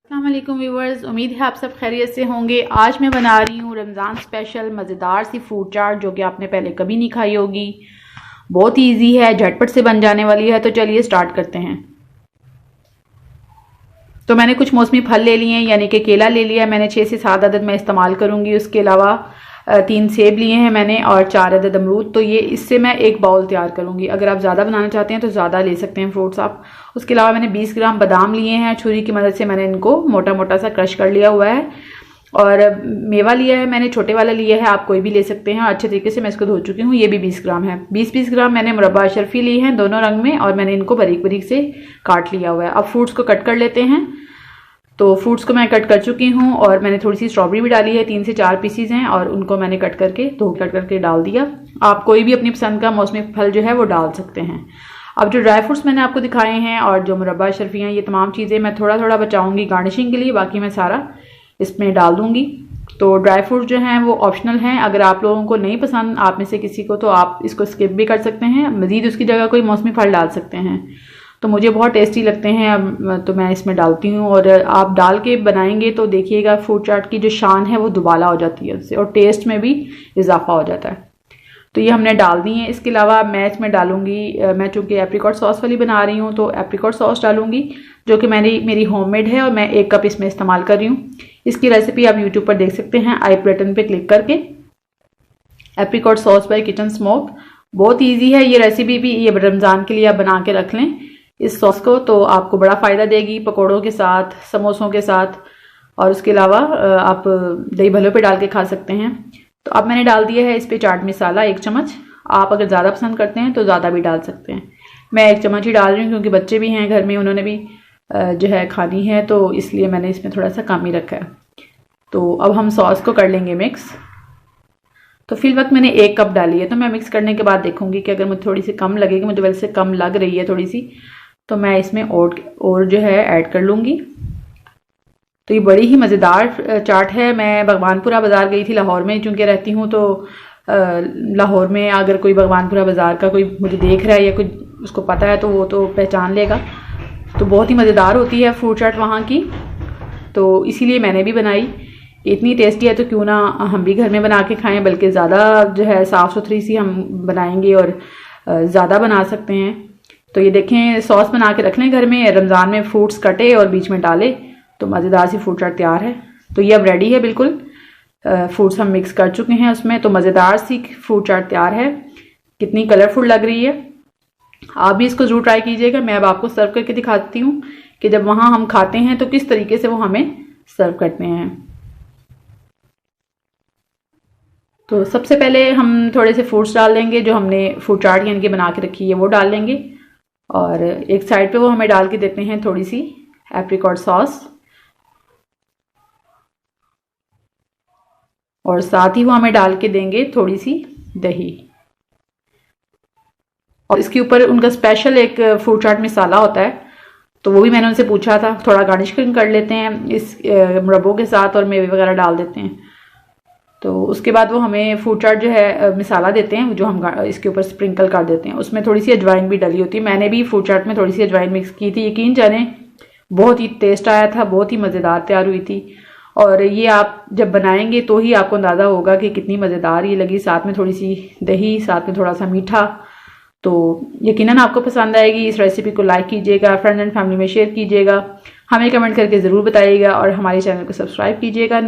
अस्सलाम वालेकुम व्यूवर्स, उम्मीद है आप सब खैरियत से होंगे। आज मैं बना रही हूँ रमज़ान स्पेशल मज़ेदार सी फ्रूट चाट जो कि आपने पहले कभी नहीं खाई होगी। बहुत ही इजी है, झटपट से बन जाने वाली है। तो चलिए स्टार्ट करते हैं। तो मैंने कुछ मौसमी फल ले लिए हैं, यानी कि केला ले लिया है मैंने 6 से 7 अदद मैं इस्तेमाल करूँगी। उसके अलावा 3 सेब लिए हैं मैंने और 4 अदद अमरूद। तो ये इससे मैं एक बाउल तैयार करूँगी। अगर आप ज़्यादा बनाना चाहते हैं तो ज़्यादा ले सकते हैं फ्रूट्स आप। उसके अलावा मैंने 20 ग्राम बादाम लिए हैं, छुरी की मदद से मैंने इनको मोटा मोटा सा क्रश कर लिया हुआ है। और मेवा लिया है मैंने, छोटे वाला लिया है, आप कोई भी ले सकते हैं। अच्छे तरीके से मैं इसको धो चुकी हूँ। ये भी 20 ग्राम है। 20-20 ग्राम मैंने मुरब्बा अशरफी ली है दोनों रंग में, और मैंने इनको बारीक बारीक से काट लिया हुआ है। अब फ्रूट्स को कट कर लेते हैं। तो फ्रूट्स को मैं कट कर चुकी हूँ और मैंने थोड़ी सी स्ट्रॉबेरी भी डाली है, 3 से 4 पीसीज हैं, और उनको मैंने कट करके डाल दिया। आप कोई भी अपनी पसंद का मौसमी फल जो है वो डाल सकते हैं। अब जो ड्राई फ्रूट्स मैंने आपको दिखाए हैं और जो मुरब्बा अशरफी हैं, ये तमाम चीज़ें मैं थोड़ा थोड़ा बचाऊंगी गार्निशिंग के लिए, बाकी मैं सारा इसमें डाल दूंगी। तो ड्राई फ्रूट जो हैं वो ऑप्शनल हैं। अगर आप लोगों को नहीं पसंद आप में से किसी को, तो आप इसको स्किप भी कर सकते हैं। मजीद उसकी जगह कोई मौसमी फल डाल सकते हैं। तो मुझे बहुत टेस्टी लगते हैं, तो मैं इसमें डालती हूँ। और आप डाल के बनाएंगे तो देखिएगा फ्रूट चाट की जो शान है वो दुबाला हो जाती है उससे, और टेस्ट में भी इजाफा हो जाता है। तो ये हमने डाल दी है। इसके अलावा मैं इसमें डालूंगी, मैं चूँकि एप्रिकॉट सॉस वाली बना रही हूँ तो एप्रिकॉट सॉस डालूंगी, जो कि मेरी होममेड है, और मैं 1 कप इसमें इस्तेमाल कर रही हूँ। इसकी रेसिपी आप यूट्यूब पर देख सकते हैं, आई बटन पे क्लिक करके। Apricot sauce by kitchen smoke, बहुत ईजी है ये रेसिपी भी। ये रमज़ान के लिए आप बना के रख लें इस सॉस को, तो आपको बड़ा फ़ायदा देगी पकौड़ों के साथ, समोसों के साथ, और उसके अलावा आप दही भल्लों पे डाल के खा सकते हैं। तो अब मैंने डाल दिया है इस पे चाट मसाला 1 चम्मच। आप अगर ज़्यादा पसंद करते हैं तो ज़्यादा भी डाल सकते हैं। मैं 1 चम्मच ही डाल रही हूँ क्योंकि बच्चे भी हैं घर में, उन्होंने भी जो है खानी है, तो इसलिए मैंने इसमें थोड़ा सा कम ही रखा है। तो अब हम सॉस को कर लेंगे मिक्स। तो फिल वक्त मैंने 1 कप डाली है, तो मैं मिक्स करने के बाद देखूंगी कि अगर मुझे थोड़ी सी कम लगेगी, मुझे वैसे कम लग रही है थोड़ी सी, तो मैं इसमें और जो है ऐड कर लूँगी। तो ये बड़ी ही मज़ेदार चाट है। मैं भगवानपुरा बाज़ार गई थी लाहौर में, चूँकि रहती हूँ, तो लाहौर में अगर कोई भगवानपुरा बाज़ार का कोई मुझे देख रहा है या कोई उसको पता है तो वो तो पहचान लेगा। तो बहुत ही मज़ेदार होती है फ्रूट चाट वहाँ की, तो इसीलिए मैंने भी बनाई। इतनी टेस्टी है तो क्यों ना हम भी घर में बना के खाएं, बल्कि ज़्यादा जो है साफ़ सुथरी सी हम बनाएंगे और ज़्यादा बना सकते हैं। तो ये देखें, सॉस बना के रख लें घर में, रमज़ान में फ्रूट्स कटे और बीच में डाले तो मज़ेदार सी फ्रूट चाट तैयार है। तो ये अब रेडी है बिल्कुल। फ्रूट्स हम मिक्स कर चुके हैं उसमें, तो मज़ेदार सी फ्रूट चाट तैयार है। कितनी कलरफुल लग रही है। आप भी इसको ज़रूर ट्राई कीजिएगा। मैं अब आपको सर्व करके दिखाती हूँ कि जब वहाँ हम खाते हैं तो किस तरीके से वो हमें सर्व करते हैं। तो सबसे पहले हम थोड़े से फ्रूट्स डाल देंगे, जो हमने फ्रूट चाट यानी कि बना के रखी है वो डाल लेंगे, और एक साइड पे वो हमें डाल के देते हैं थोड़ी सी एप्रिकॉट सॉस, और साथ ही वो हमें डाल के देंगे थोड़ी सी दही। और इसके ऊपर उनका स्पेशल एक फ्रूट चाट मसाला होता है, तो वो भी मैंने उनसे पूछा था। थोड़ा गार्निशिंग कर लेते हैं इस मुरब्बों के साथ और मेवे वगैरह डाल देते हैं। तो उसके बाद वो हमें फ्रूट चाट जो है मसाला देते हैं, जो हम इसके ऊपर स्प्रिंकल कर देते हैं। उसमें थोड़ी सी अजवाइन भी डली होती है। मैंने भी फ्रूट चाट में थोड़ी सी अजवाइन मिक्स की थी। यकीन जाने बहुत ही टेस्ट आया था, बहुत ही मज़ेदार तैयार हुई थी। और ये आप जब बनाएंगे तो ही आपको अंदाज़ा होगा कि कितनी मज़ेदार ये लगी। साथ में थोड़ी सी दही, साथ में थोड़ा सा मीठा, तो यकीनन आपको पसंद आएगी। इस रेसिपी को लाइक कीजिएगा, फ्रेंड्स एंड फैमिली में शेयर कीजिएगा, हमें कमेंट करके ज़रूर बताइएगा, और हमारे चैनल को सब्सक्राइब कीजिएगा।